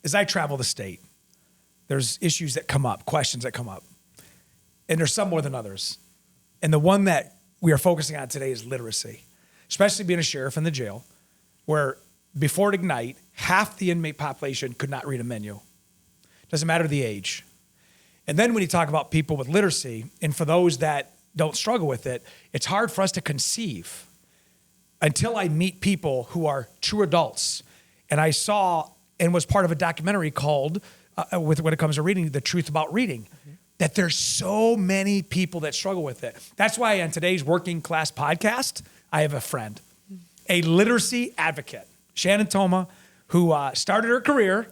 as I travel the state, there's issues that come up, questions that come up, and there's some more than others. And the one that we are focusing on today is literacy, especially being a sheriff in the jail, where before it Ignite, half the inmate population could not read a menu. Doesn't matter the age. And then when you talk about people with literacy, and for those that don't struggle with it, it's hard for us to conceive until I meet people who are true adults. And I saw and was part of a documentary called, with when it comes to reading, The Truth About Reading, that there's so many people that struggle with it. That's why on today's Working Class podcast, I have a friend, a literacy advocate, Shannon Toma, who started her career,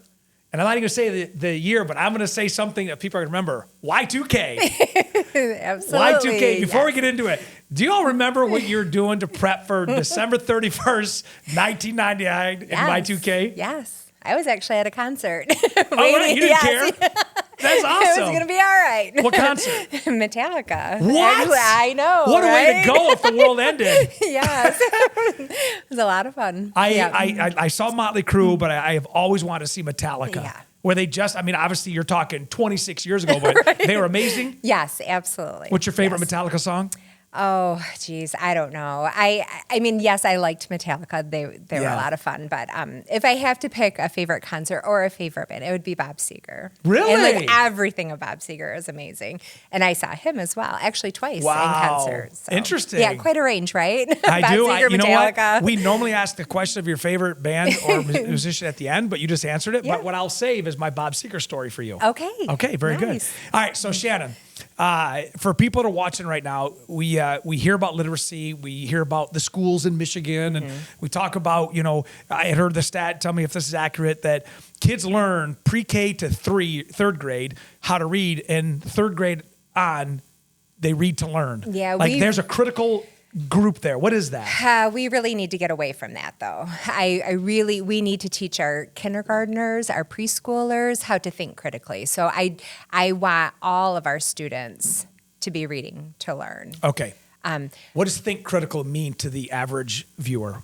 and I'm not even going to say the year, but I'm going to say something that people are going to remember, Y2K. Absolutely. Y2K. Before we get into it, do you all remember what you're doing to prep for December 31st, 1999 in Y2K? Yes. I was actually at a concert. Oh, right. You didn't care? That's awesome. It was going to be all right. What concert? Metallica. What? I know, What a way right? to go if the world ended. Yes. It was a lot of fun. I saw Motley Crue, but I have always wanted to see Metallica. Yeah. Where they just, I mean, obviously you're talking 26 years ago, but Right. they were amazing. Yes, absolutely. What's your favorite Yes. Metallica song? Oh, geez, I don't know. I mean, yes, I liked Metallica. They were Yeah. a lot of fun. But if I have to pick a favorite concert or a favorite band, it would be Bob Seger. Really? And like everything of Bob Seger is amazing. And I saw him as well, actually twice in concert. So. Interesting. Yeah, quite a range, right? I Bob do. Seger, You know Metallica. what? We normally ask the question of your favorite band or musician at the end, but you just answered it. Yeah. But what I'll save is my Bob Seger story for you. Okay. Okay, very good. Nice. All right, so Shannon, for people that are watching right now, we hear about literacy, we hear about the schools in Michigan, and we talk about, I had heard the stat, tell me if this is accurate, that kids learn pre-K to third grade how to read, and third grade on, they read to learn. Yeah, there's a critical group there. What is that? We really need to get away from that, though. We need to teach our kindergartners, our preschoolers how to think critically. So I want all of our students to be reading to learn. Okay. What does think critical mean to the average viewer?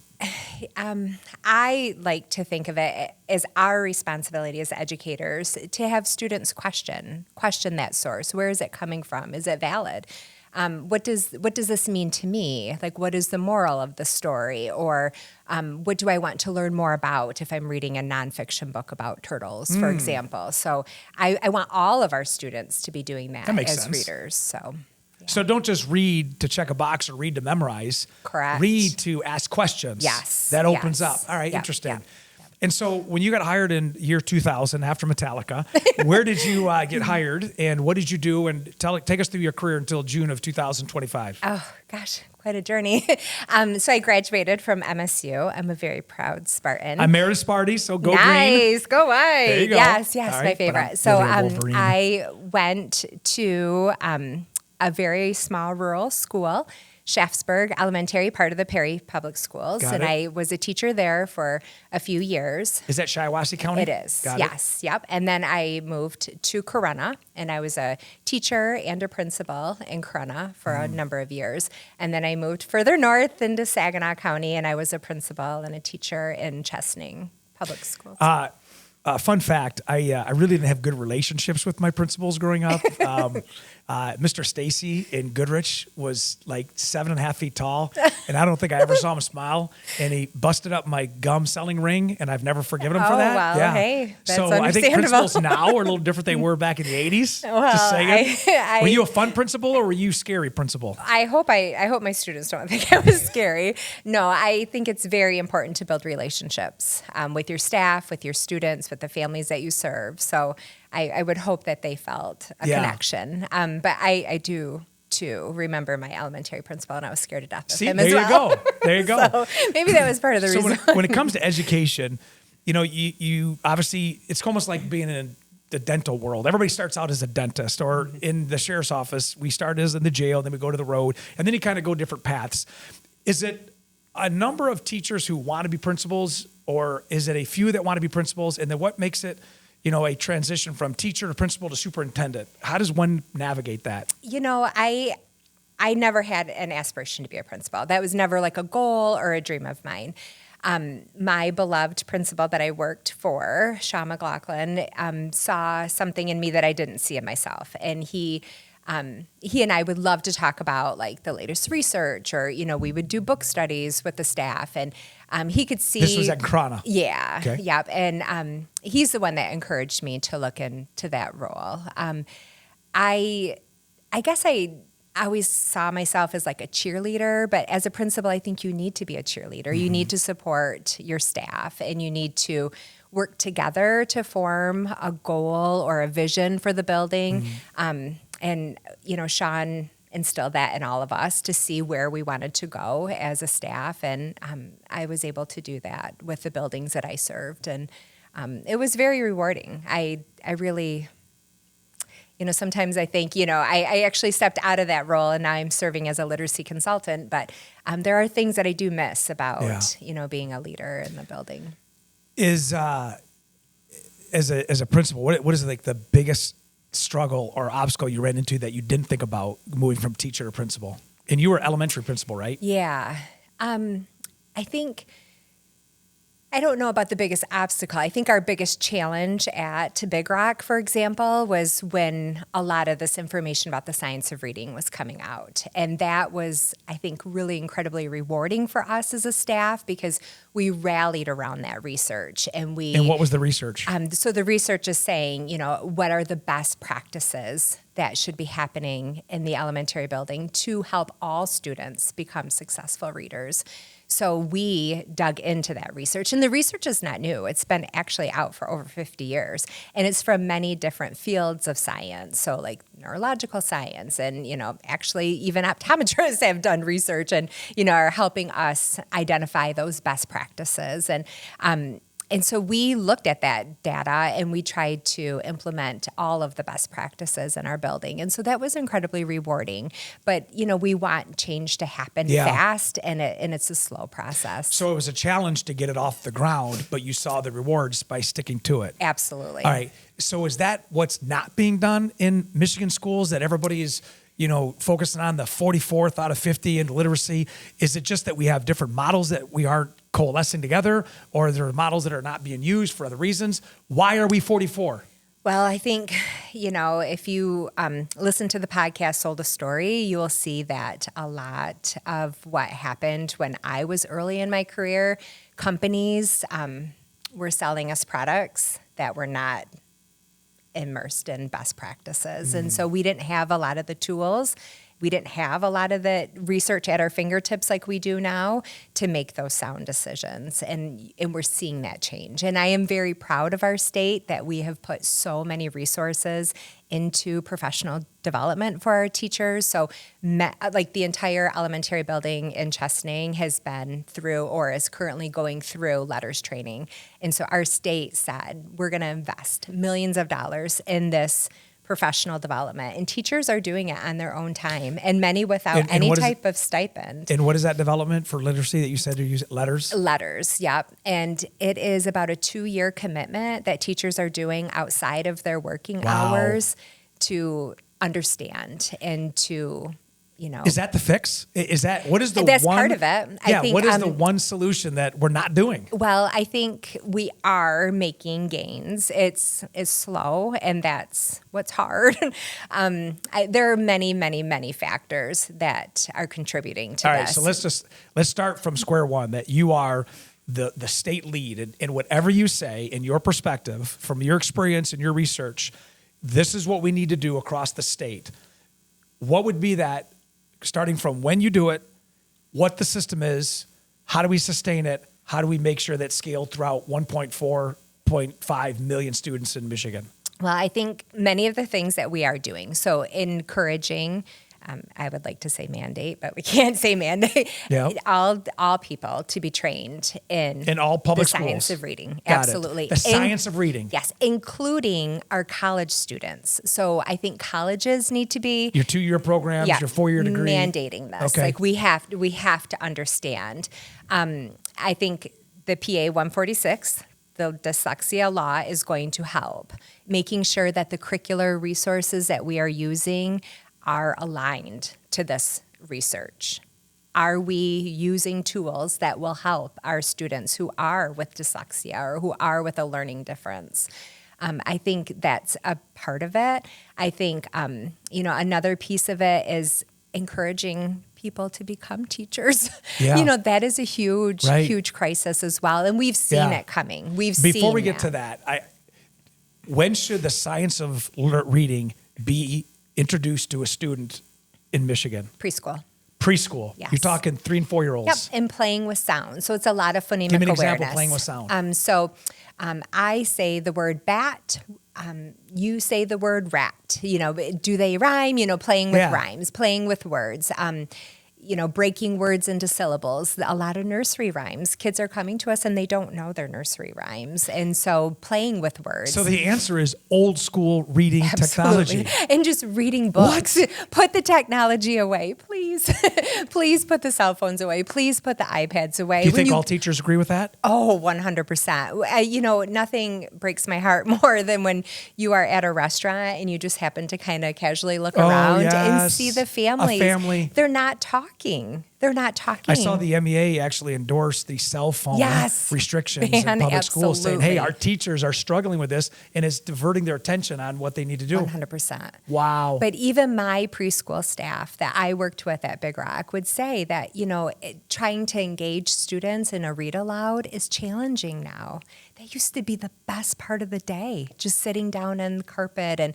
I like to think of it as our responsibility as educators to have students question that source. Where is it coming from? Is it valid? What does this mean to me? Like, what is the moral of the story? Or what do I want to learn more about if I'm reading a nonfiction book about turtles, for example? So I want all of our students to be doing that makes as sense. readers. So. So don't just read to check a box or read to memorize. Correct. Read to ask questions. Yes. That opens Yes. up. All right, Yep. interesting. Yep. And so when you got hired in year 2000 after Metallica, where did you get hired and what did you do? And take us through your career until June of 2025. Oh, gosh, quite a journey. So I graduated from MSU. I'm a very proud Spartan. I'm Meredith Sparty, so go green. Nice, go white. There you go. Yes, All my right, but favorite. I'm So really a Wolverine. I went to a very small rural school, Shaftesburg Elementary, part of the Perry Public Schools. Got and it. I was a teacher there for a few years. Is that Shiawassee County? It is, Got yes, yep. And then I moved to Corunna, and I was a teacher and a principal in Corunna for a number of years. And then I moved further north into Saginaw County, and I was a principal and a teacher in Chesaning Public Schools. Fun fact, I really didn't have good relationships with my principals growing up. Mr. Stacy in Goodrich was like 7.5 feet tall, and I don't think I ever saw him smile. And he busted up my gum selling ring, and I've never forgiven him for that. Well, Yeah. hey, that's so I think understandable. principals now are a little different than they were back in the 80s. Well, Just saying. Were you a I fun principal or were you a scary principal? hope my students don't think I was scary. No, I think it's very important to build relationships with your staff, with your students, with the families that you serve. So I would hope that they felt a connection. But I do too remember my elementary principal, and I was scared to death of See, him there as you well. go. There you go. So maybe that was part of the So reason. when it comes to education, you obviously, it's almost like being in the dental world. Everybody starts out as a dentist, or in the sheriff's office, we start as in the jail, then we go to the road, and then you kind of go different paths. Is it a number of teachers who want to be principals, or is it a few that want to be principals? And then what makes it, a transition from teacher to principal to superintendent? How does one navigate that? I never had an aspiration to be a principal. That was never like a goal or a dream of mine. My beloved principal that I worked for, Sean McLaughlin, saw something in me that I didn't see in myself. And he and I would love to talk about like the latest research, or, we would do book studies with the staff, and he could see. This was at Corona. Yeah. Okay. Yep. And he's the one that encouraged me to look into that role. I guess I always saw myself as like a cheerleader, but as a principal, I think you need to be a cheerleader. Mm-hmm. You need to support your staff, and you need to work together to form a goal or a vision for the building. Mm-hmm. And, Sean instilled that in all of us to see where we wanted to go as a staff. And I was able to do that with the buildings that I served. And it was very rewarding. I really, sometimes I think, I actually stepped out of that role, and now I'm serving as a literacy consultant. But there are things that I do miss about, being a leader in the building. As a principal, what is like the biggest struggle or obstacle you ran into that you didn't think about moving from teacher to principal? And you were elementary principal, right? Yeah. I don't know about the biggest obstacle. I think our biggest challenge at Big Rock, for example, was when a lot of this information about the science of reading was coming out. And that was, I think, really incredibly rewarding for us as a staff, because we rallied around that research. And what was the research? So the research is saying, what are the best practices that should be happening in the elementary building to help all students become successful readers. So we dug into that research, and the research is not new. It's been actually out for over 50 years, and it's from many different fields of science. So like neurological science, and, actually even optometrists have done research and, are helping us identify those best practices. And so we looked at that data, and we tried to implement all of the best practices in our building. And so that was incredibly rewarding. But, we want change to happen fast, and it's a slow process. So it was a challenge to get it off the ground, but you saw the rewards by sticking to it. Absolutely. All right. So is that what's not being done in Michigan schools, that everybody is focusing on the 44th out of 50 in literacy? Is it just that we have different models that we aren't coalescing together, or there are models that are not being used for other reasons? Why are we 44? Well, I think, if you listen to the podcast Sold a Story, you will see that a lot of what happened when I was early in my career, companies were selling us products that were not immersed in best practices. And so we didn't have a lot of the tools. We didn't have a lot of the research at our fingertips like we do now to make those sound decisions. And we're seeing that change. And I am very proud of our state that we have put so many resources into professional development for our teachers. So like the entire elementary building in Chesaning has been through, or is currently going through, letters training. And so our state said, we're going to invest millions of dollars in this professional development, and teachers are doing it on their own time, and many without any type of stipend. And what is that development for literacy that you said you use? Letters? Letters, yep. And it is about a 2-year commitment that teachers are doing outside of their working hours to understand and to, Is that the fix? What is the That's one? That's part of it. I think, what is the one solution that we're not doing? Well, I think we are making gains. It's slow, and that's what's hard. There are many, many, many factors that are contributing to this. All right, so let's start from square one, that you are the state lead, and whatever you say in your perspective, from your experience and your research, this is what we need to do across the state. What would be that? Starting from when you do it, what the system is, how do we sustain it, how do we make sure that's scaled throughout 1.5 million students in Michigan? Well, I think many of the things that we are doing, so encouraging, I would like to say mandate, but we can't say mandate, all people to be trained in all public the science schools. Of reading. Got Absolutely. It. The science of reading. Yes, including our college students. So I think colleges need to be your 2-year programs, your 4-year degree. Mandating this. Okay. Like we have to understand. I think the PA 146, the dyslexia law, is going to help, making sure that the curricular resources that we are using are aligned to this research. Are we using tools that will help our students who are with dyslexia or who are with a learning difference? I think that's a part of it. I think, another piece of it is encouraging people to become teachers. Yeah. That is a huge, huge crisis as well. And we've seen it coming. Before we get to that, when should the science of reading be introduced to a student in Michigan? Preschool. Yes. You're talking 3 and 4 year olds. Yep, and playing with sound. So it's a lot of phonemic awareness. Give me an example of playing with sound. I say the word bat. You say the word rat. Do they rhyme? Playing with rhymes, playing with words. Breaking words into syllables. A lot of nursery rhymes. Kids are coming to us and they don't know their nursery rhymes. And so playing with words. So the answer is old school reading technology. And just reading books. What? Put the technology away, please. Please put the cell phones away. Please put the iPads away. Do you think all teachers agree with that? Oh, 100%. Nothing breaks my heart more than when you are at a restaurant and you just happen to kind of casually look around and see the families. A family. They're not talking. They're not talking. I saw the MEA actually endorse the cell phone restrictions in public schools, saying, hey, our teachers are struggling with this, and it's diverting their attention on what they need to do. 100%. Wow. But even my preschool staff that I worked with at Big Rock would say that, trying to engage students in a read aloud is challenging now. That used to be the best part of the day, just sitting down on the carpet and,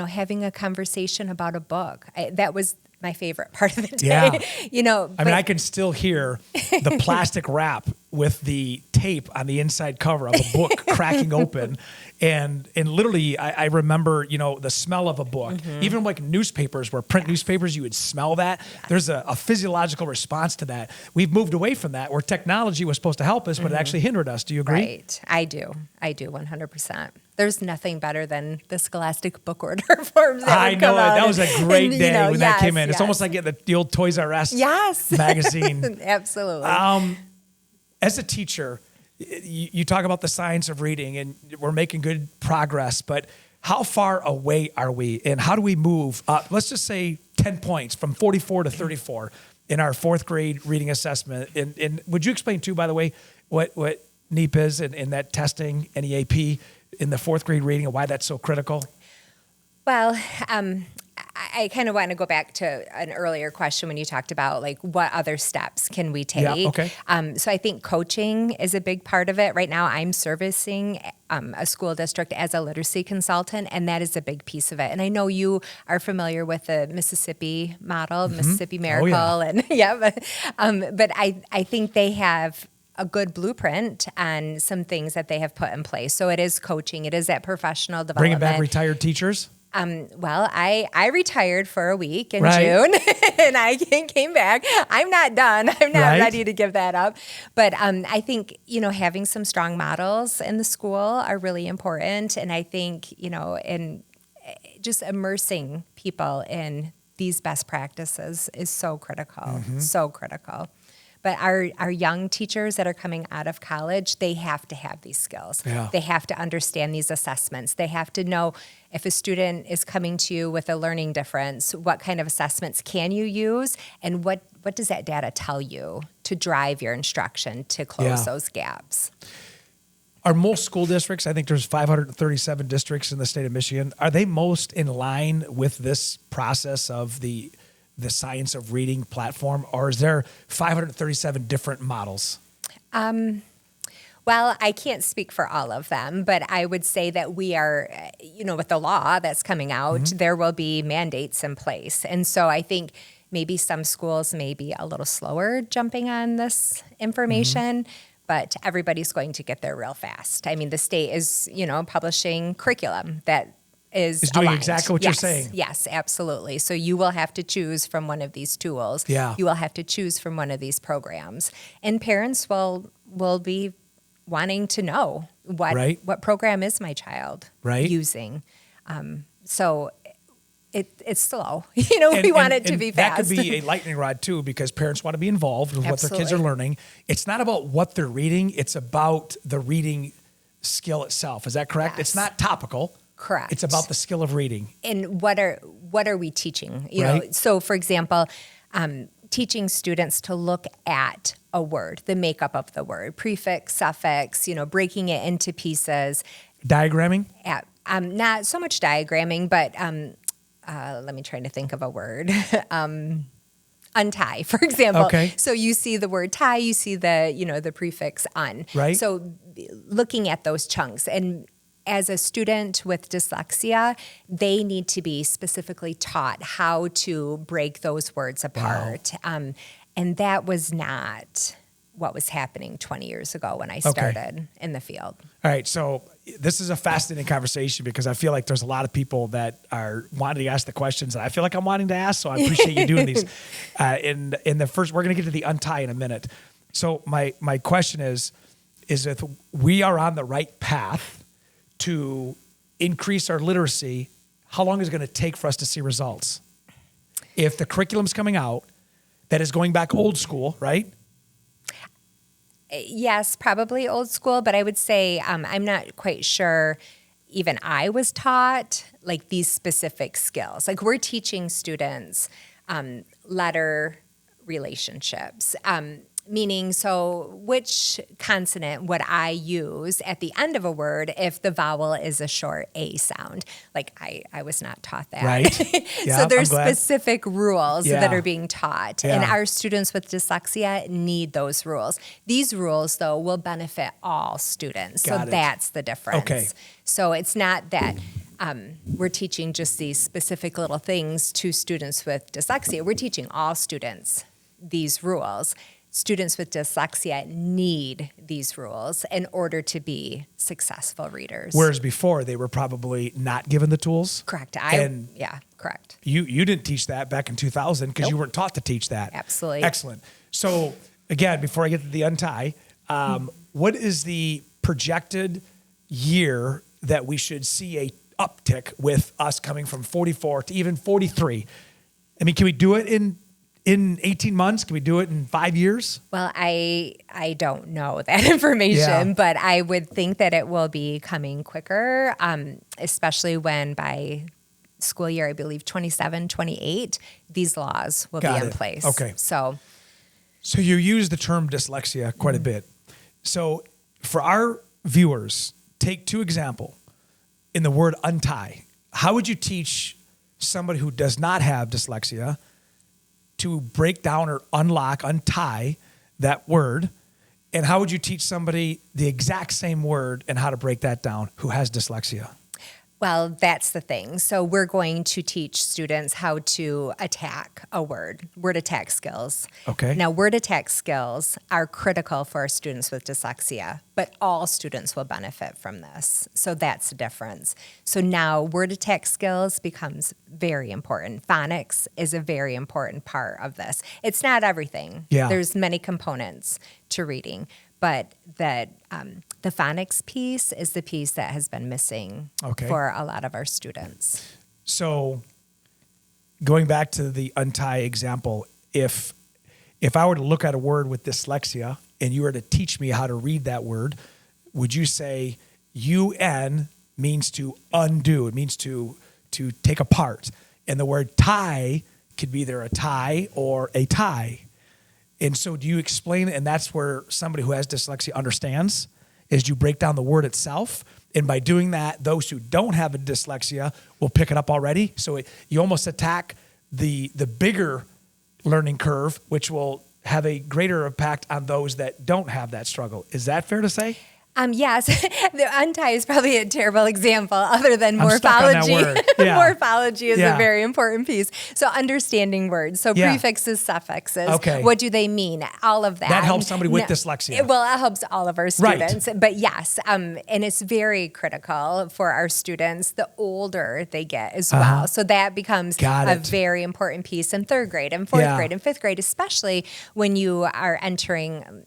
having a conversation about a book. That was my favorite part of the day. Yeah. I can still hear the plastic wrap with the tape on the inside cover of a book cracking open. And literally, I remember, the smell of a book. Mm-hmm. Even like newspapers, where print newspapers, you would smell that. Yeah. There's a physiological response to that. We've moved away from that, where technology was supposed to help us, but it actually hindered us. Do you agree? Right. I do, 100%. There's nothing better than the Scholastic book order forms that would come out. That was a great day when that came in. It's almost like getting the old Toys R Us magazine. Absolutely. As a teacher, you talk about the science of reading, and we're making good progress, but how far away are we, and how do we move up? Let's just say 10 points from 44 to 34 in our 4th grade reading assessment. And would you explain, too, by the way, what NEEP is and that testing, NEAP, in the 4th grade reading, and why that's so critical? Well, I kind of want to go back to an earlier question when you talked about what other steps can we take. Yeah, okay. So I think coaching is a big part of it. Right now I'm servicing a school district as a literacy consultant, and that is a big piece of it. And I know you are familiar with the Mississippi model, Mississippi Miracle. Oh, yeah. But I think they have a good blueprint on some things that they have put in place. So it is coaching. It is that professional development. Bringing back retired teachers? Well, I retired for a week in June, and I came back. I'm not done. I'm not ready to give that up. But I think, having some strong models in the school are really important. And I think, in just immersing people in these best practices is so critical, so critical. But our young teachers that are coming out of college, they have to have these skills. Yeah. They have to understand these assessments. They have to know if a student is coming to you with a learning difference, what kind of assessments can you use, and what does that data tell you to drive your instruction to close those gaps? Are most school districts, I think there's 537 districts in the state of Michigan, are they most in line with this process of the science of reading platform, or is there 537 different models? Well, I can't speak for all of them, but I would say that we are, with the law that's coming out, there will be mandates in place. And so I think maybe some schools may be a little slower jumping on this information, but everybody's going to get there real fast. I mean, the state is, publishing curriculum that is doing aligned. exactly what you're saying. Yes, absolutely. So you will have to choose from one of these tools. Yeah. You will have to choose from one of these programs. And parents will be wanting to know what program is my child using. So it's slow. We want it to be fast. That could be a lightning rod too, because parents want to be involved with what their kids are learning. It's not about what they're reading. It's about the reading skill itself. Is that correct? Yes. It's not topical. Correct. It's about the skill of reading. And what are we teaching? So for example, teaching students to look at a word, the makeup of the word, prefix, suffix, breaking it into pieces. Diagramming? Not so much diagramming, but let me try to think of a word. Untie, for example. Okay. So you see the word tie, you see the prefix un. Right. So looking at those chunks, and as a student with dyslexia, they need to be specifically taught how to break those words apart. Wow. And that was not what was happening 20 years ago when I started in the field. All right, so this is a fascinating conversation because I feel like there's a lot of people that are wanting to ask the questions that I feel like I'm wanting to ask, so I appreciate you doing these. In the first, we're going to get to the untie in a minute. So my question is if we are on the right path to increase our literacy, how long is it going to take for us to see results? If the curriculum's coming out that is going back old school, right? Yes, probably old school, but I would say I'm not quite sure even I was taught like these specific skills. Like we're teaching students letter relationships, meaning so which consonant would I use at the end of a word if the vowel is a short A sound? Like I was not taught that. Right. Yeah, So there's I'm glad. specific rules that are being taught. Yeah. And our students with dyslexia need those rules. These rules, though, will benefit all students. Got so it. that's the difference. Okay. So it's not that we're teaching just these specific little things to students with dyslexia. We're teaching all students these rules. Students with dyslexia need these rules in order to be successful readers. Whereas before, they were probably not given the tools. Correct. And correct. you didn't teach that back in 2000 because you Nope. weren't taught to teach that. Absolutely. Excellent. So again, before I get to the untie, what is the projected year that we should see a uptick with us coming from 44 to even 43? I mean, can we do it in 18 months? Can we do it in 5 years? Well, I don't know that information, but I would think that it will be coming quicker, especially when by school year, I believe 27, 28, these laws will Got be in it. place. Okay. So you use the term dyslexia quite a bit. So for our viewers, take 2 examples in the word untie. How would you teach somebody who does not have dyslexia to break down or untie that word? And how would you teach somebody the exact same word and how to break that down who has dyslexia? Well, that's the thing. So we're going to teach students how to attack a word attack skills. Okay. Now, word attack skills are critical for our students with dyslexia, but all students will benefit from this. So that's the difference. So now word attack skills becomes very important. Phonics is a very important part of this. It's not everything. Yeah. There's many components to reading, but that the phonics piece is the piece that has been missing for a lot of our students. So going back to the untie example, if I were to look at a word with dyslexia and you were to teach me how to read that word, would you say UN means to undo? It means to take apart. And the word tie could be either a tie or a tie. And so do you explain it? And that's where somebody who has dyslexia understands, is you break down the word itself. And by doing that, those who don't have a dyslexia will pick it up already. So you almost attack the bigger learning curve, which will have a greater impact on those that don't have that struggle. Is that fair to say? Yes, the untie is probably a terrible example other than I'm stuck on that morphology. word. Yeah. Morphology is Yeah. a very important piece. So understanding words. So prefixes, suffixes. Okay. What do they mean? All of that. That helps somebody with dyslexia. Well, it helps all of our Right. students. But yes, and it's very critical for our students the older they get as well. So that becomes a very important piece in 3rd grade and 4th grade and 5th grade, especially when you are entering,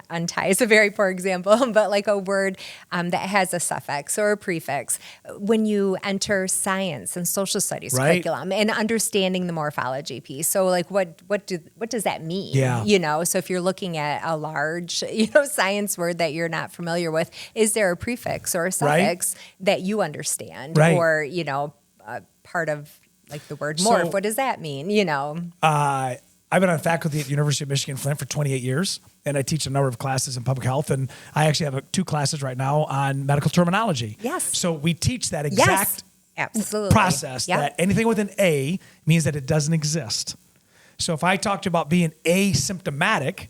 untie is a very poor example, but like a word that has a suffix or a prefix. When you enter science and social studies curriculum and understanding the morphology piece. So like what does that mean? Yeah. So if you're looking at a large, science word that you're not familiar with, is there a prefix or a suffix that you understand? Right. Or, part of like the word morph, what does that mean? I I've been on faculty at the University of Michigan Flint for 28 years, and I teach a number of classes in public health, and I actually have 2 classes right now on medical terminology. Yes. So we teach that exact absolutely. process, Yep. that anything with an A means that it doesn't exist. So if I talk to you about being asymptomatic,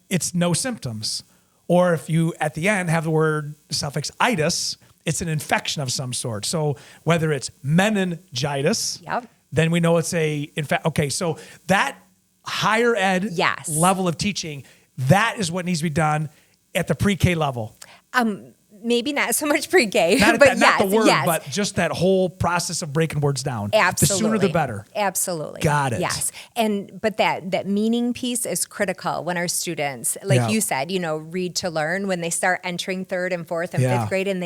it's no symptoms. Or if you, at the end, have the word suffix itis, it's an infection of some sort. So whether it's meningitis, Yep. then we know it's okay, so that higher ed Yes. level of teaching, that is what needs to be done at the pre-K level. Maybe not so much pre-K, Not but not the word, yes. but just that whole process of breaking words down. Absolutely. The sooner the better. Absolutely. Got it. Yes. But that meaning piece is critical when our students, like you said, read to learn, when they start entering 3rd and 4th and 5th grade, and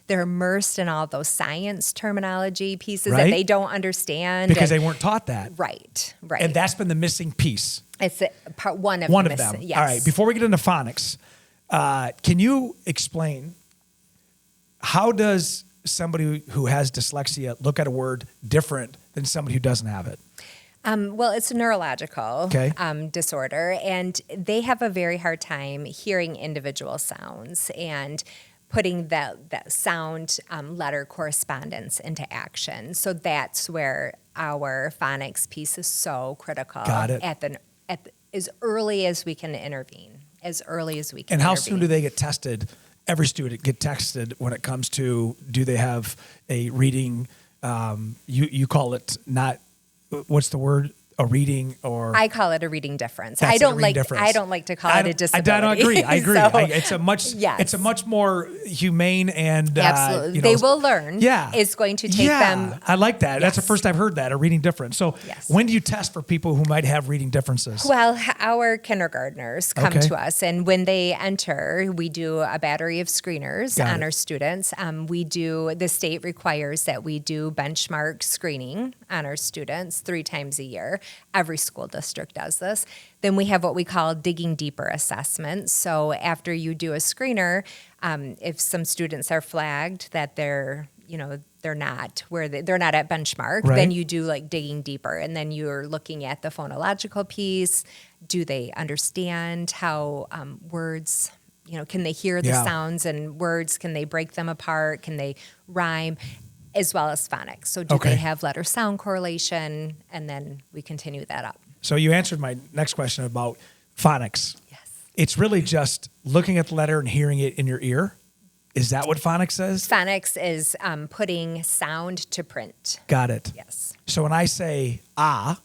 they're immersed in all those science terminology pieces that they don't understand. Because they weren't taught that. Right. And that's been the missing piece. It's one of them. Yes. All right. Before we get into phonics, can you explain, how does somebody who has dyslexia look at a word different than somebody who doesn't have it? Well, it's a neurological disorder, and they have a very hard time hearing individual sounds and putting that sound letter correspondence into action. So that's where our phonics piece is so critical. Got it. As early as we can intervene, And how soon do they get tested? Every student get tested when it comes to, do they have a reading, you call it not, what's the word? A reading, or I call it a reading difference. I don't like to call it a disability. I don't agree. I agree. So, it's a much more humane and absolutely. They will learn. Yeah, it's going to take them. I like that. That's the first I've heard that, a reading difference. So when do you test for people who might have reading differences? Well, our kindergartners come to us, and when they enter, we do a battery of screeners on our students. The state requires that we do benchmark screening on our students 3 times a year. Every school district does this. Then we have what we call digging deeper assessments. So after you do a screener, if some students are flagged that they're not they're not at benchmark, then you do like digging deeper, and then you're looking at the phonological piece. Do they understand how words? Can they hear the sounds and words? Can they break them apart? Can they rhyme? As well as phonics. So do they have letter sound correlation? And then we continue that up. So you answered my next question about phonics. Yes. It's really just looking at the letter and hearing it in your ear. Is that what phonics is? Phonics is putting sound to print. Got it. Yes. So when I say ah,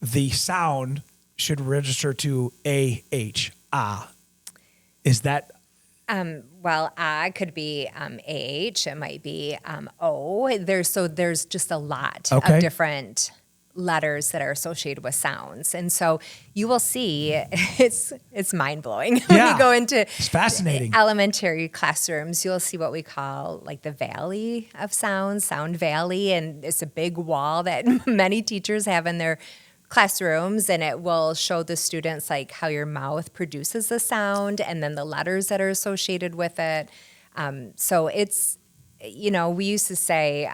the sound should register to A-H, ah. Is that... could be AH, it might be O. There's just a lot of different letters that are associated with sounds. And so you will see it's mind-blowing. When you go into it's fascinating. Elementary classrooms, you'll see what we call like the valley of sounds, sound valley, and it's a big wall that many teachers have in their classrooms, and it will show the students like how your mouth produces the sound and then the letters that are associated with it. So it's, we used to say,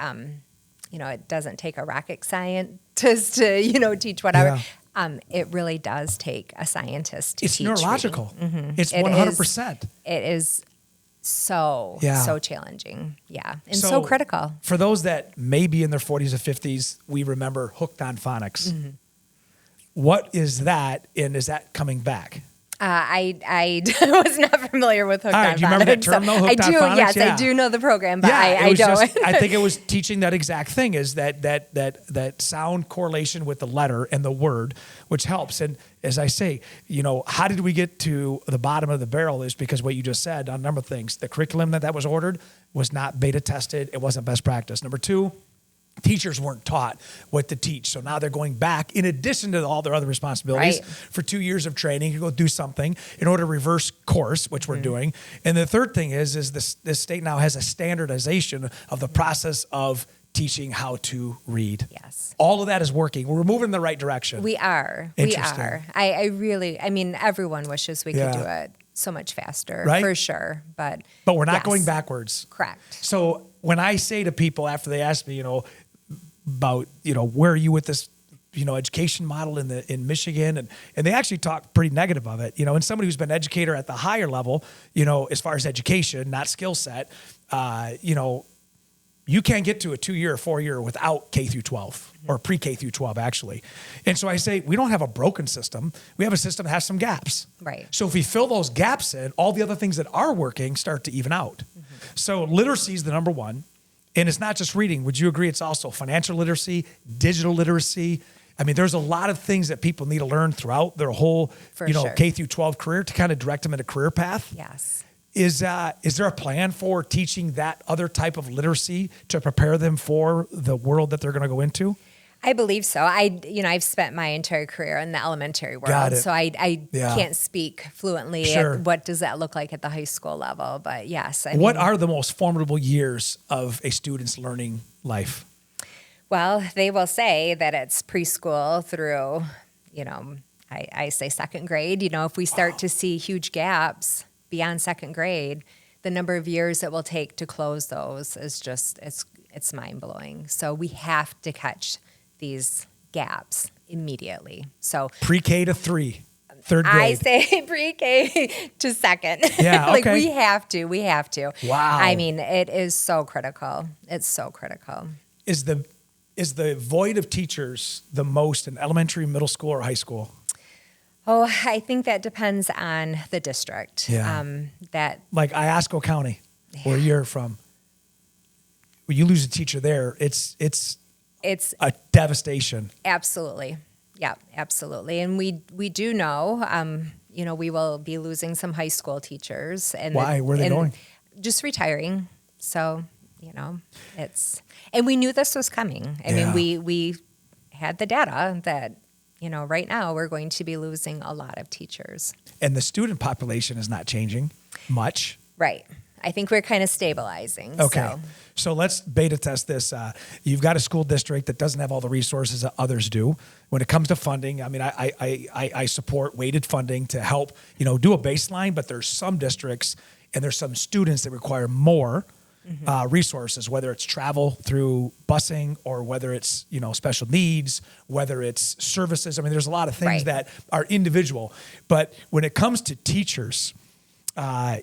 it doesn't take a rocket scientist to, teach whatever. It really does take a scientist to teach. It's neurological. Mm-hmm. It's 100%. It is so challenging. Yeah. And so critical. For those that may be in their 40s or 50s, we remember Hooked on Phonics. Mm-hmm. What is that, and is that coming back? I was not familiar with Hooked on Phonics. Do you remember that term, though, Hooked on Phonics? Yes, I do know the program, but I don't. I think it was teaching that exact thing, is that sound correlation with the letter and the word, which helps. And as I say, how did we get to the bottom of the barrel is because what you just said on a number of things. The curriculum that was ordered was not beta tested. It wasn't best practice. Number 2, teachers weren't taught what to teach. So now they're going back, in addition to all their other responsibilities, for 2 years of training to go do something in order to reverse course, which we're doing. And the third thing is this state now has a standardization of the process of teaching how to read. Yes. All of that is working. We're moving in the right direction. We are. Interesting. I really, everyone wishes we could do it so much faster, for sure. But we're not going backwards. Correct. So when I say to people after they ask me, about, where are you with this education model in Michigan, and they actually talk pretty negative of it. And somebody who's been an educator at the higher level, as far as education, not skill set, you can't get to a 2-year or 4-year without K through 12 or pre-K through 12 actually. And so I say we don't have a broken system. We have a system that has some gaps. Right. So if we fill those gaps in, all the other things that are working start to even out. So literacy is the number one. And it's not just reading. Would you agree? It's also financial literacy, digital literacy. I mean, there's a lot of things that people need to learn throughout their whole, sure. K through 12 career to kind of direct them in a career path. Yes. Is there a plan for teaching that other type of literacy to prepare them for the world that they're going to go into? I believe so. I've spent my entire career in the elementary world, Got it. so I Yeah. can't speak fluently Sure. at what does that look like at the high school level. But yes, What are the most formidable years of a student's learning life? Well, they will say that it's preschool through, I say second grade. If we start to see huge gaps beyond second grade, the number of years it will take to close those is just, it's mind-blowing. So we have to catch these gaps immediately. So Pre-K to 3, third grade. I say pre-K to second. Yeah, okay. we have to. Wow. I mean, it is so critical. It's so critical. Is the void of teachers the most in elementary, middle school, or high school? Oh, I think that depends on the district. Yeah. Like Iosco County, where you're from. When you lose a teacher there, it's a devastation. Absolutely. Yeah, absolutely. And we do know, we will be losing some high school teachers. And why? Where are they going? Just retiring. So, and we knew this was coming. I mean, we had the data that, right now we're going to be losing a lot of teachers. And the student population is not changing much. Right. I think we're kind of stabilizing. Okay. So let's beta test this. You've got a school district that doesn't have all the resources that others do. When it comes to funding, I mean, I support weighted funding to help, do a baseline, but there's some districts and there's some students that require more resources, whether it's travel through busing or whether it's, special needs, whether it's services. I mean, there's a lot of things that are individual. But when it comes to teachers, my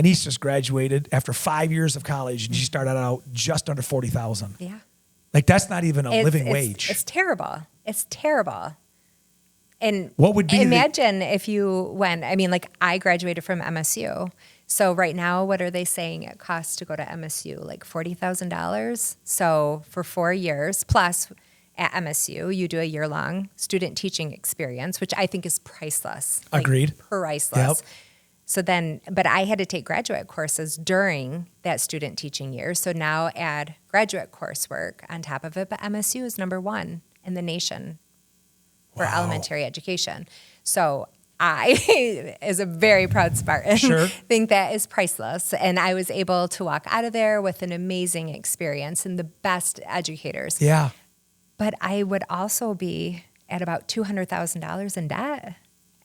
niece just graduated after 5 years of college and she started out just under $40,000. Yeah. Like that's not even a living wage. It's terrible. It's terrible. And what would be imagine if you went, I graduated from MSU. So right now, what are they saying it costs to go to MSU? Like $40,000. So for 4 years plus at MSU, you do a year-long student teaching experience, which I think is priceless. Agreed. Priceless. Yep. So then, but I had to take graduate courses during that student teaching year. So now add graduate coursework on top of it. But MSU is number 1 in the nation for elementary education. So I, as a very proud Spartan, think that is priceless. And I was able to walk out of there with an amazing experience and the best educators. Yeah. But I would also be at about $200,000 in debt.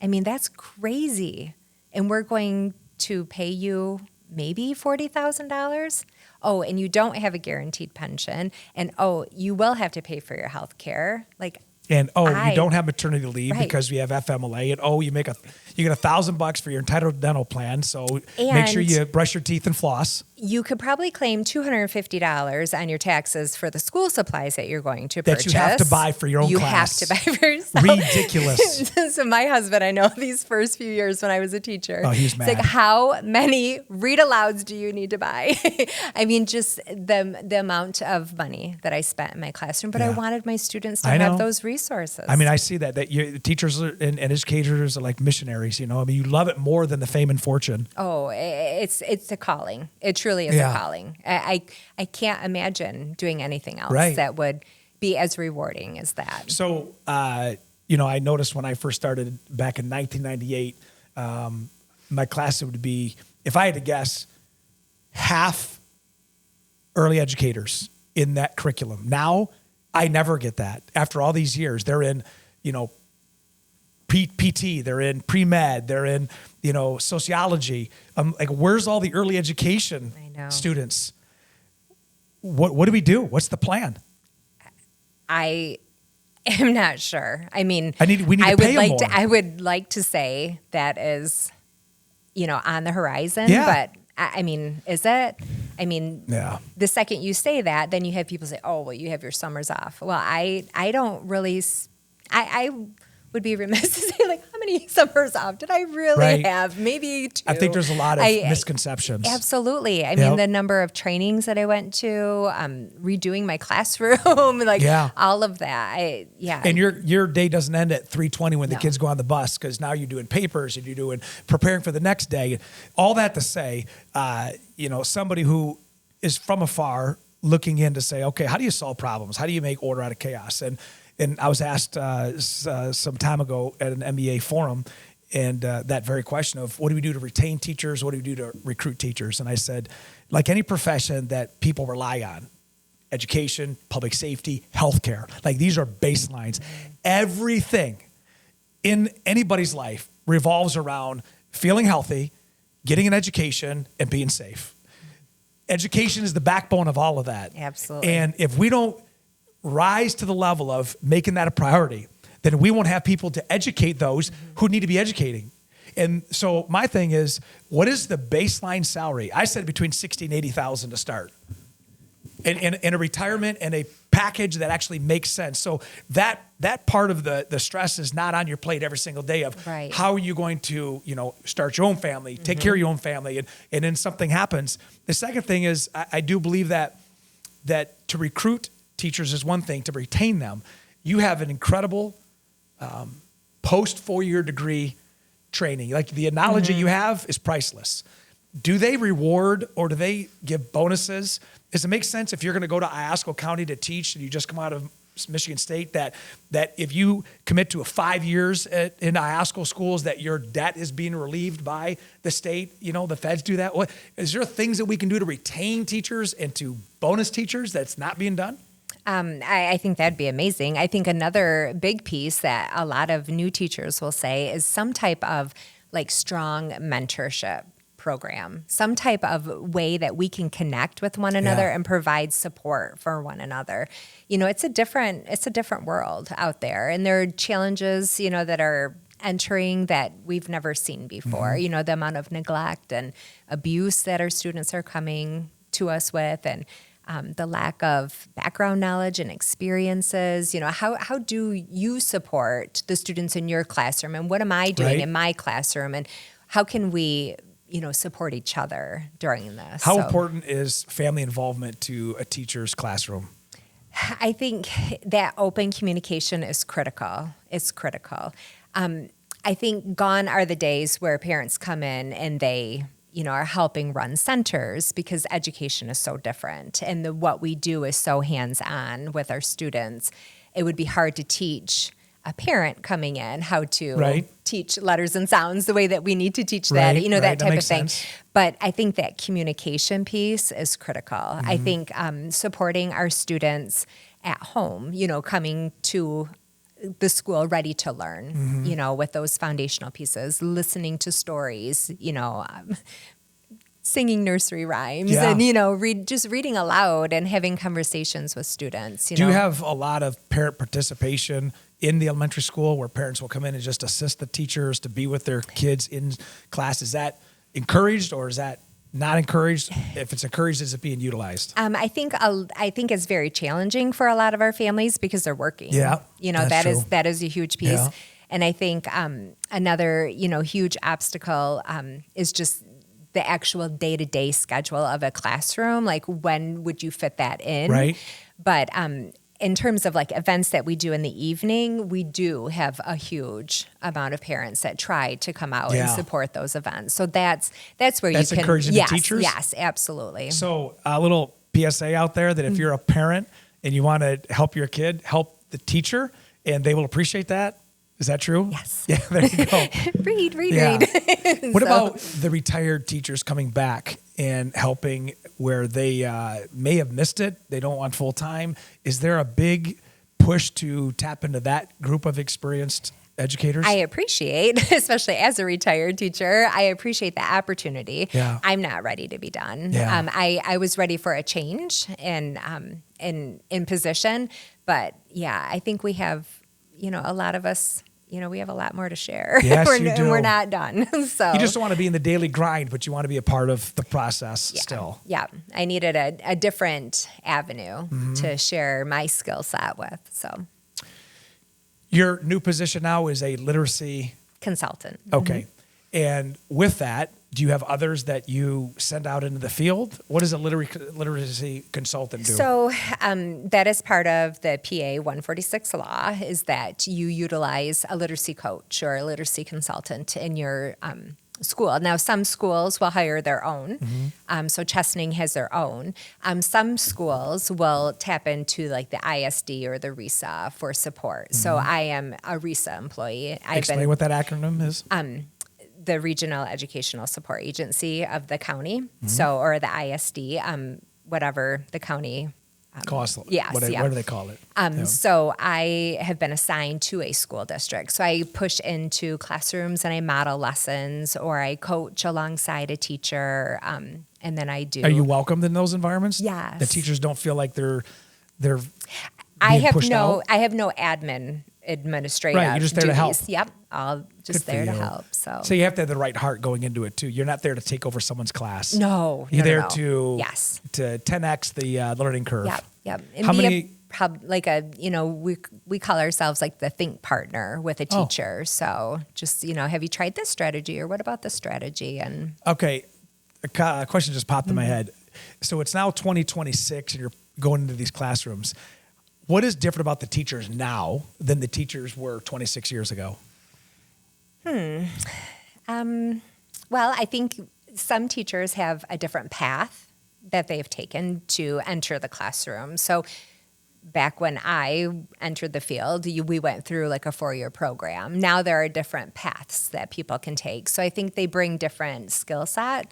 I mean, that's crazy. And we're going to pay you maybe $40,000. Oh, and you don't have a guaranteed pension. And you will have to pay for your health care. And you don't have maternity leave because we have FMLA. And you get $1,000 for your entitled dental plan. So make sure you brush your teeth and floss. You could probably claim $250 on your taxes for the school supplies that you're going to purchase. That you have to buy for your own class. You have to buy for yourself. Ridiculous. So my husband, I know these first few years when I was a teacher. Oh, he's mad. It's like, how many read-alouds do you need to buy? I mean, just the amount of money that I spent in my classroom. But I wanted my students to have those resources. I mean, I see that teachers and educators are like missionaries, I mean, you love it more than the fame and fortune. Oh, it's a calling. It truly is a calling. I can't imagine doing anything else that would be as rewarding as that. So, I noticed when I first started back in 1998, my class would be, if I had to guess, half early educators in that curriculum. Now, I never get that. After all these years, they're in, PT, they're in pre-med, they're in, sociology. Where's all the early education students? What do we do? What's the plan? I I'm not sure. I mean, we need to pay them more. I would like to say that is, on the horizon. Yeah. But I mean, is it? I mean, Yeah. the second you say that, then you have people say, "Oh, well, you have your summers off." Well, I don't really. I would be remiss to say, like, how many summers off did I really have? Maybe 2. I think there's a lot of misconceptions. Absolutely. I mean, the number of trainings that I went to, redoing my classroom, like all of that. And your day doesn't end at 3:20 when the kids go on the bus, because now you're doing papers and you're doing preparing for the next day. All that to say, somebody who is from afar looking in to say, okay, how do you solve problems? How do you make order out of chaos? And I was asked some time ago at an MBA forum, and that very question of what do we do to retain teachers? What do we do to recruit teachers? And I said, like any profession that people rely on, education, public safety, healthcare, like these are baselines. Everything in anybody's life revolves around feeling healthy, getting an education, and being safe. Education is the backbone of all of that. Absolutely. And if we don't rise to the level of making that a priority, then we won't have people to educate those who need to be educating. And so my thing is, what is the baseline salary? I said between $60,000 and $80,000 to start. And a retirement and a package that actually makes sense. So that part of the stress is not on your plate every single day of how are you going to, start your own family, take care of your own family, and then something happens. The second thing is I do believe that to recruit teachers is one thing, to retain them. You have an incredible post 4-year degree training. Like the analogy you have is priceless. Do they reward or do they give bonuses? Does it make sense if you're going to go to Iosco County to teach and you just come out of Michigan State that if you commit to 5 years in Iosco schools that your debt is being relieved by the state? The feds do that. What is there things that we can do to retain teachers and to bonus teachers that's not being done? I think that'd be amazing. I think another big piece that a lot of new teachers will say is some type of like strong mentorship program, some type of way that we can connect with one another and provide support for one another. It's a different world out there, and there are challenges, that are entering that we've never seen before. The amount of neglect and abuse that our students are coming to us with, and the lack of background knowledge and experiences. How do you support the students in your classroom, and what am I doing in my classroom, and how can we support each other during this? How important is family involvement to a teacher's classroom? I think that open communication is critical. It's critical. I think gone are the days where parents come in and they are helping run centers, because education is so different and what we do is so hands-on with our students. It would be hard to teach a parent coming in how to teach letters and sounds the way that we need to teach that, that type of thing. Sense. But I think that communication piece is critical. I think supporting our students at home, coming to the school ready to learn, with those foundational pieces, listening to stories, singing nursery rhymes and, just reading aloud and having conversations with students. Do you have a lot of parent participation in the elementary school where parents will come in and just assist the teachers to be with their kids in class? Is that encouraged or is that not encouraged? If it's encouraged, is it being utilized? I think it's very challenging for a lot of our families because they're working. Yeah, that is a huge piece. Yeah. And I think another huge obstacle is just the actual day-to-day schedule of a classroom. Like, when would you fit that in? Right. But in terms of like events that we do in the evening, we do have a huge amount of parents that try to come out and support those events. So that's where you can encouraging the teachers? Yes, absolutely. So a little PSA out there that if you're a parent and you want to help your kid, help the teacher, and they will appreciate that. Is that true? Yes. Yeah, there you go. read. What about the retired teachers coming back and helping where they may have missed it? They don't want full time. Is there a big push to tap into that group of experienced educators? I appreciate, especially as a retired teacher, I appreciate the opportunity. Yeah. I'm not ready to be done. Yeah. I was ready for a change in position, but yeah, I think we have, a lot of us, we have a lot more to share. Yes, we're, you do. And we're not done. So You just don't want to be in the daily grind, but you want to be a part of the process yeah, still. Yeah. I needed a different avenue Mm-hmm. to share my skill set with. So Your new position now is a literacy. consultant. Okay. And with that, do you have others that you send out into the field? What does a literacy consultant do? So that is part of the PA 146 law, is that you utilize a literacy coach or a literacy consultant in your school. Now, some schools will hire their own. So Chesaning has their own. Some schools will tap into like the ISD or the RESA for support. So I am a RESA employee. Explain what that acronym is. The Regional Educational Support Agency of the county, or the ISD, whatever the county. Cost. Yes, What yeah. do they call it? So I have been assigned to a school district. So I push into classrooms and I model lessons, or I coach alongside a teacher, and then I do. Are you welcomed in those environments? Yes. The teachers don't feel like they're I being have pushed out? I have no administrative Right, you're just there to help. duties. Yep, all just Good for there to you. help. So you have to have the right heart going into it too. You're not there to take over someone's class. No, You're no, there no. to Yes. to 10x the learning curve. Yep. And How be many? we call ourselves like the think partner with a Oh. teacher. So just, have you tried this strategy, or what about this strategy? And Okay, a question just popped in Mm-hmm. my head. So it's now 2026, and you're going into these classrooms. What is different about the teachers now than the teachers were 26 years ago? well, I think some teachers have a different path that they've taken to enter the classroom. So back when I entered the field, we went through like a 4-year program. Now there are different paths that people can take. So I think they bring different skill set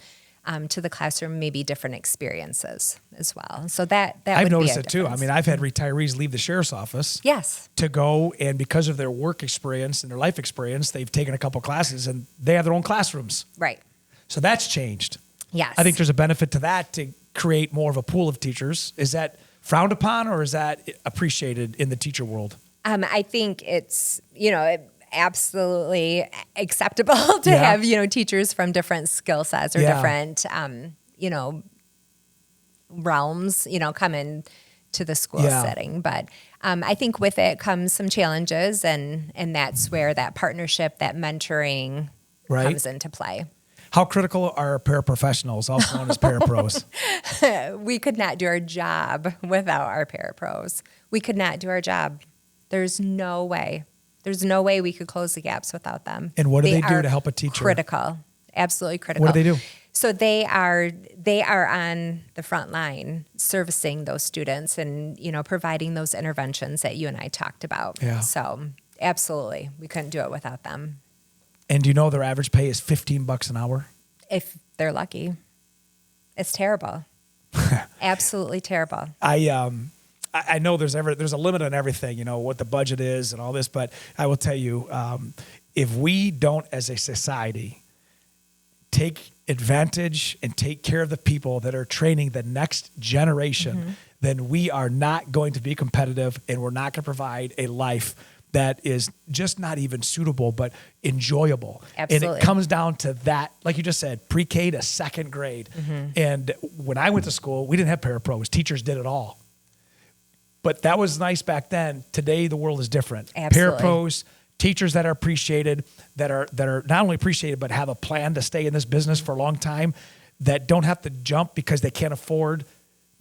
to the classroom, maybe different experiences as well. So that I've would noticed be a it too. I difference. mean, I've had retirees leave the sheriff's office Yes. to go, and because of their work experience and their life experience, they've taken a couple classes and they have their own classrooms. Right. So that's changed. Yes. I think there's a benefit to that, to create more of a pool of teachers. Is that frowned upon, or is that appreciated in the teacher world? I think it's, absolutely acceptable to Yeah. have, teachers from different skill sets or Yeah. different, realms, come in to the school Yeah. setting. But I think with it comes some challenges, and that's where that partnership, that mentoring Right. comes into play. How critical are paraprofessionals, also known as parapros? We could not do our job without our parapros. We could not do our job. There's no way. There's no way we could close the gaps without them. And what do they do are to help a teacher? Critical. Absolutely critical. What do they do? So they are on the front line servicing those students and, providing those interventions that you and I talked about. Yeah. So absolutely. We couldn't do it without them. And do you know their average pay is $15 an hour? If they're lucky. It's terrible. Absolutely terrible. I know there's a limit on everything, what the budget is and all this, but I will tell you, if we don't as a society take advantage and take care of the people that are training the next generation, then we are not going to be competitive, and we're not going to provide a life that is just not even suitable, but enjoyable. Absolutely. And it comes down to that, like you just said, pre-K to second grade. And when I went to school, we didn't have parapros. Teachers did it all. But that was nice back then. Today, the world is different. Absolutely. Parapros, teachers that are appreciated, that are not only appreciated, but have a plan to stay in this business for a long time, that don't have to jump because they can't afford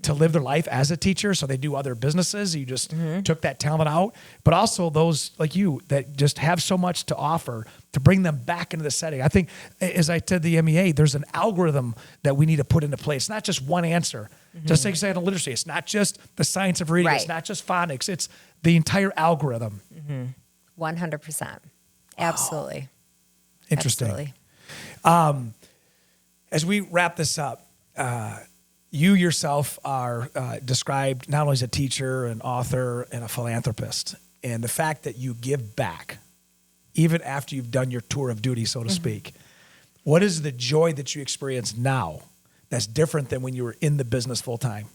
to live their life as a teacher, so they do other businesses. You just took that talent out. But also those like you that just have so much to offer, to bring them back into the setting. I think, as I said, the MEA, there's an algorithm that we need to put into place. It's not just one answer. Just like you said in literacy, it's not just the science of reading. Right. It's not just phonics. It's the entire algorithm. 100%. Absolutely. Interesting. Absolutely. As we wrap this up, you yourself are described not only as a teacher, an author, and a philanthropist. And the fact that you give back even after you've done your tour of duty, so to speak? What is the joy that you experience now that's different than when you were in the business full time?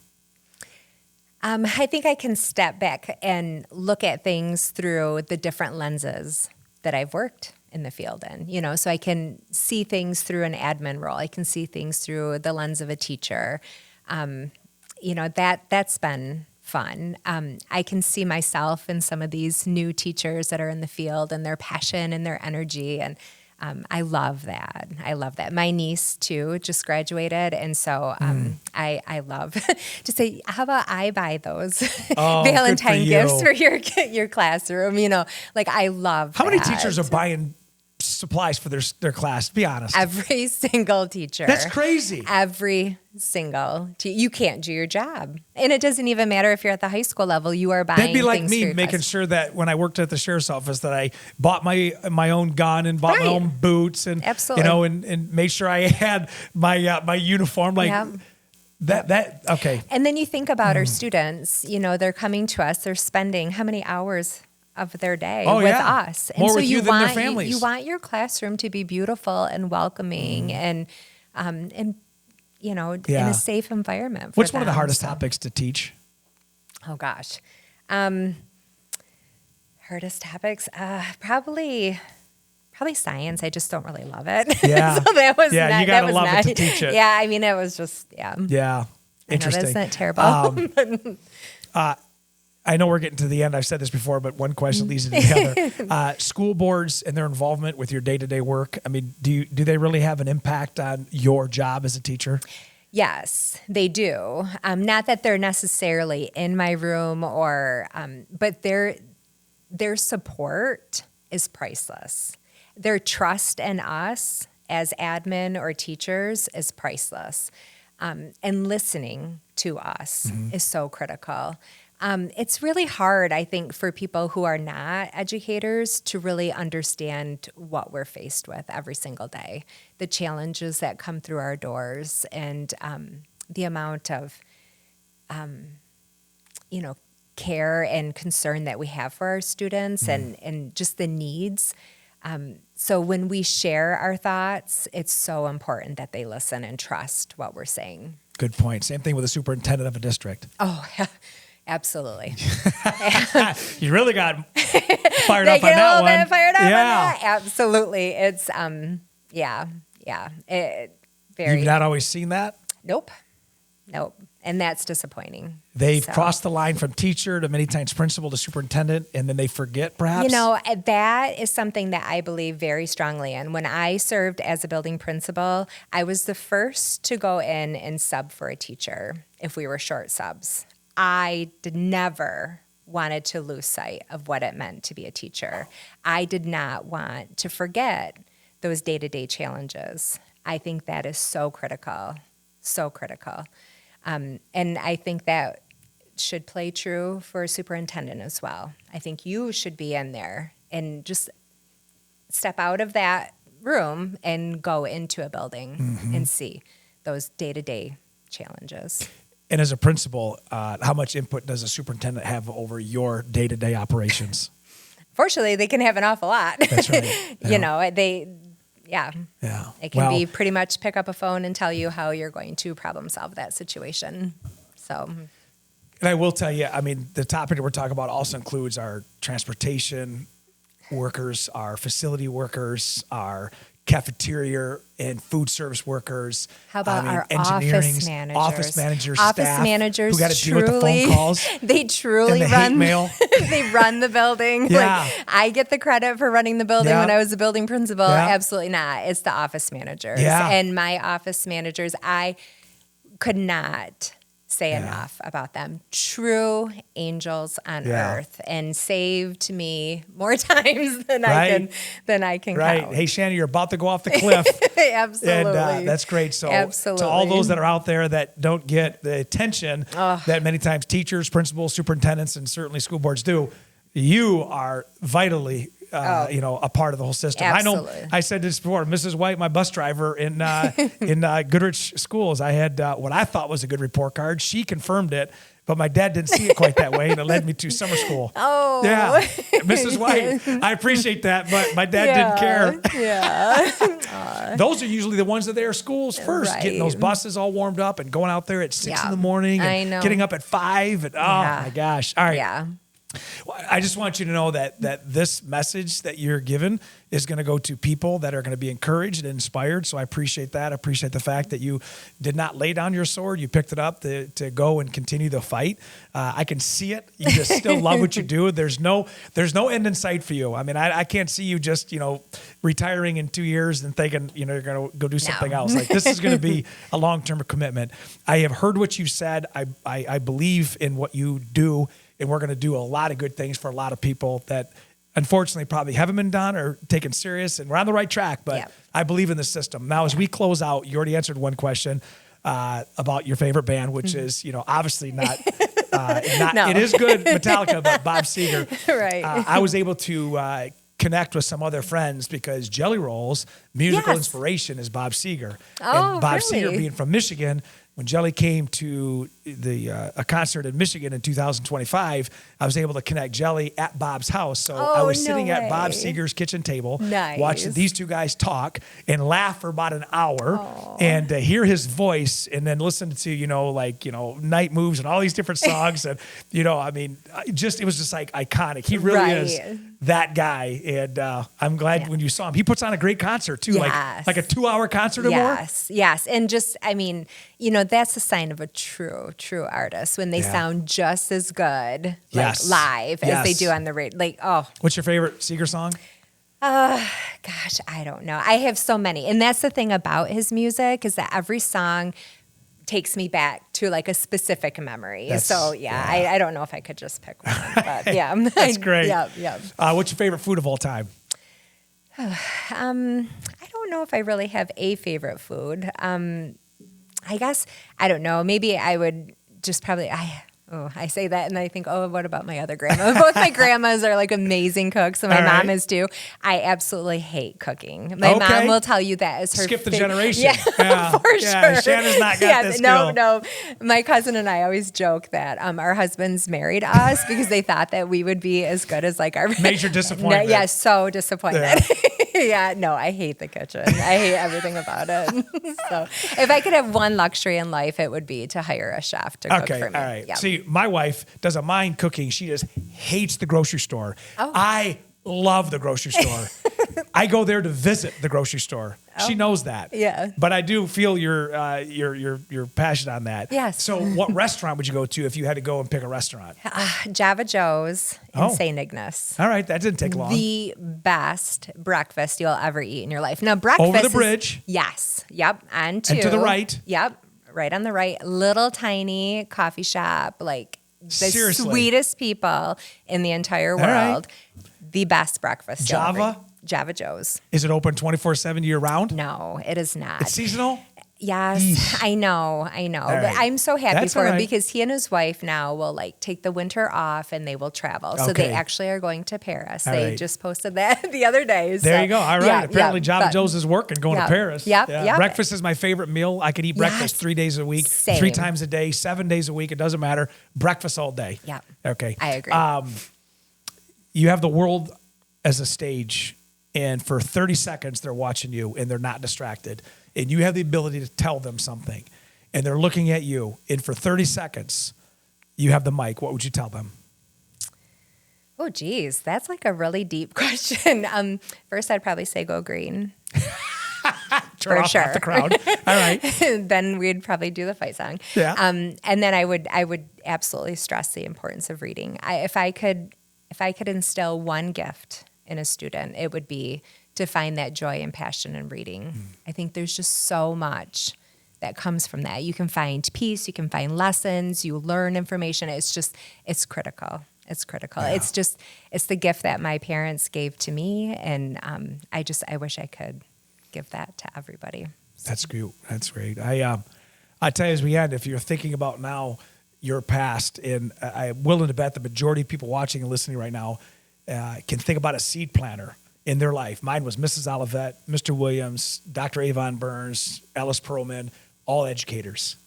I think I can step back and look at things through the different lenses that I've worked in the field in, so I can see things through an admin role. I can see things through the lens of a teacher. That's been fun. I can see myself in some of these new teachers that are in the field and their passion and their energy. And I love that. My niece too just graduated, and so I love to say, how about I buy those Valentine gifts for your classroom? I love. How many teachers are buying supplies for their class? Be honest. Every single teacher. That's crazy. Every single you can't do your job, and it doesn't even matter if you're at the high school level. You are buying. That'd be like things me making sure that when I worked at the sheriff's office that I bought my own gun and bought my own boots and absolutely, and made sure I had my uniform that. Okay. And then you think about our students. They're coming to us. They're spending how many hours of their day with us, and more so with you than their families. You want your classroom to be beautiful and welcoming, and in a safe environment. What's one of the hardest topics to teach? Oh gosh, hardest topics, probably science. I just don't really love it. Yeah, so that was you gotta love it to teach it. Yeah, I mean it was just yeah. Interesting. That's not terrible. I know we're getting to the end. I've said this before, but one question leads to the other. School boards and their involvement with your day-to-day work. I mean, do they really have an impact on your job as a teacher? Yes, they do. Not that they're necessarily in my room but their support is priceless. Their trust in us as admin or teachers is priceless. And listening to us is so critical. It's really hard, I think, for people who are not educators to really understand what we're faced with every single day, the challenges that come through our doors, and the amount of, care and concern that we have for our students and just the needs. So when we share our thoughts, it's so important that they listen and trust what we're saying. Good point. Same thing with the superintendent of a district. Oh, yeah. Absolutely. You really got fired they up on that one. get a little bit fired up on that. Absolutely. It's, very. You've not always seen that? Nope. And that's disappointing. They've crossed the line from teacher to many times principal to superintendent, and then they forget, perhaps? That is something that I believe very strongly in. When I served as a building principal, I was the first to go in and sub for a teacher if we were short subs. I never wanted to lose sight of what it meant to be a teacher. I did not want to forget those day-to-day challenges. I think that is so critical, so critical. And I think that should play true for a superintendent as well. I think you should be in there and just step out of that room and go into a building and see those day-to-day challenges. And as a principal, how much input does a superintendent have over your day-to-day operations? Fortunately, they can have an awful lot. That's right. Yeah. It can be pretty much pick up a phone and tell you how you're going to problem solve that situation. So. And I will tell you, I mean, the topic that we're talking about also includes our transportation workers, our facility workers, our cafeteria and food service workers. How about our office managers, staff managers who got to deal with the phone calls. They truly run mail. They run the building. Yeah. Like, I get the credit for running the building when I was a building principal. Yeah. Absolutely not. It's the office managers. Yeah. And my office managers, I could not say enough about them. True angels on earth, and saved me more times than I can Right. count. Hey, Shannon, you're about to go off the cliff. Absolutely. And that's great. So Absolutely. to all those that are out there that don't get the attention that many times teachers, principals, superintendents, and certainly school boards do, you are vitally a part of the whole system. Absolutely. I know I said this before, Mrs. White, my bus driver in Goodrich schools, I had what I thought was a good report card. She confirmed it, but my dad didn't see it quite that way, and it led me to summer school. Oh. Yeah. Mrs. White, I appreciate that, but my dad didn't care. Yeah. Those are usually the ones that they are schools first, Right. getting those buses all warmed up and going out there at 6 in the morning I and know. getting up at 5. And, my gosh. All right. Yeah. Well, I just want you to know that this message that you're given is going to go to people that are going to be encouraged and inspired. So I appreciate that. I appreciate the fact that you did not lay down your sword. You picked it up to go and continue the fight. I can see it. You just still love what you do. There's no end in sight for you. I mean, I can't see you just, retiring in 2 years and thinking, you're going to go do something else. Like, this is going to be a long-term commitment. I have heard what you said. I believe in what you do. And we're going to do a lot of good things for a lot of people that unfortunately probably haven't been done or taken serious. And we're on the right track, but I believe in the system. Now, as we close out, you already answered one question about your favorite band, which is, obviously not, No. It is good, Metallica, but Bob Seger. Right. I was able to connect with some other friends because Jelly Roll's musical inspiration is Bob Seger. Oh, and Bob really? Seger being from Michigan, when Jelly came to a concert in Michigan in 2025, I was able to connect Jelly at Bob's house. So I was sitting at Bob Seger's kitchen table, watching these two guys talk and laugh for about an hour and hear his voice and then listen to, Night Moves and all these different songs. And, it was just like iconic. He really is that guy. And I'm glad when you saw him, he puts on a great concert too, like a 2-hour concert or more. Yes. And just, that's a sign of a true artist when they sound just as good live as they do on the radio. What's your favorite Seeger song? Gosh, I don't know. I have so many. And that's the thing about his music is that every song takes me back to like a specific memory. I don't know if I could just pick one, but yeah. That's great. Yeah. What's your favorite food of all time? I don't know if I really have a favorite food. I guess, I don't know. Maybe I would just probably, I say that and I think, what about my other grandma? Both my grandmas are like amazing cooks, and my mom is too. I absolutely hate cooking. My mom will tell you that is her skip the generation. Yeah, for sure. Shannon's not got this skill. No. My cousin and I always joke that our husbands married us because they thought that we would be as good as like our major disappointment. Yeah, so disappointed. Yeah, no, I hate the kitchen. I hate everything about it. So if I could have one luxury in life, it would be to hire a chef to cook for me. All right. Yeah. See, my wife doesn't mind cooking. She just hates the grocery store. I love the grocery store. I go there to visit the grocery store. She knows that. Yeah. But I do feel your passion on that. Yes. So what restaurant would you go to if you had to go and pick a restaurant? Java Joe's in St. Ignace. All right. That didn't take long. The best breakfast you'll ever eat in your life. Now, breakfast over the bridge. Yes. Yep. And to the right. Yep. Right on the right. Little tiny coffee shop. Like the Seriously. sweetest people in the entire world. Right. The best breakfast. Java? Java Joe's. Is it open 24/7 year round? No, it is not. It's seasonal? Yes, Eesh. I know. Right. But I'm so happy That's for all him right. because he and his wife now will like take the winter off and they will travel. So they Okay. actually are going to Paris. All They right. just posted that the other day. There So, you go. All right. yeah, Apparently, Java but- Joe's is working, going to Paris. Yep, Yeah. yep. Breakfast is my favorite meal. I could eat breakfast 3 days a week, Same. 3 times a day, 7 days a week. It doesn't matter. Breakfast all day. Yep. Okay. I agree. You have the world as a stage, and for 30 seconds, they're watching you and they're not distracted. And you have the ability to tell them something, and they're looking at you. And for 30 seconds, you have the mic. What would you tell them? Oh, geez. That's like a really deep question. First, I'd probably say go green. Turn off half sure. the crowd. All right. Then we'd probably do the fight song. Yeah. And then I would absolutely stress the importance of reading. If I could instill one gift in a student, it would be to find that joy and passion in reading. I think there's just so much that comes from that. You can find peace, you can find lessons, you learn information. It's critical. It's critical. Yeah. It's the gift that my parents gave to me, and I wish I could give that to everybody. That's cute. That's great. I tell you as we end, if you're thinking about now your past, and I'm willing to bet the majority of people watching and listening right now can think about a seed planter in their life. Mine was Mrs. Olivet, Mr. Williams, Dr. Avon Burns, Ellis Perlman, all educators.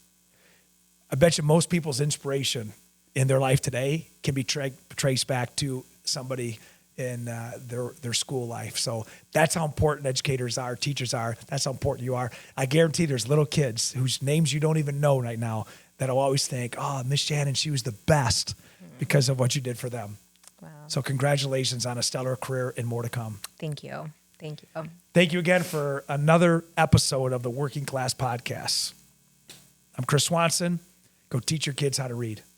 I bet you most people's inspiration in their life today can be traced back to somebody in their school life. So that's how important educators are, teachers are. That's how important you are. I guarantee there's little kids whose names you don't even know right now that'll always think, oh, Miss Shannon, she was the best because of what you did for them. Wow. So congratulations on a stellar career and more to come. Thank you. Thank you. Thank you again for another episode of the Working Class Podcast. I'm Chris Swanson. Go teach your kids how to read.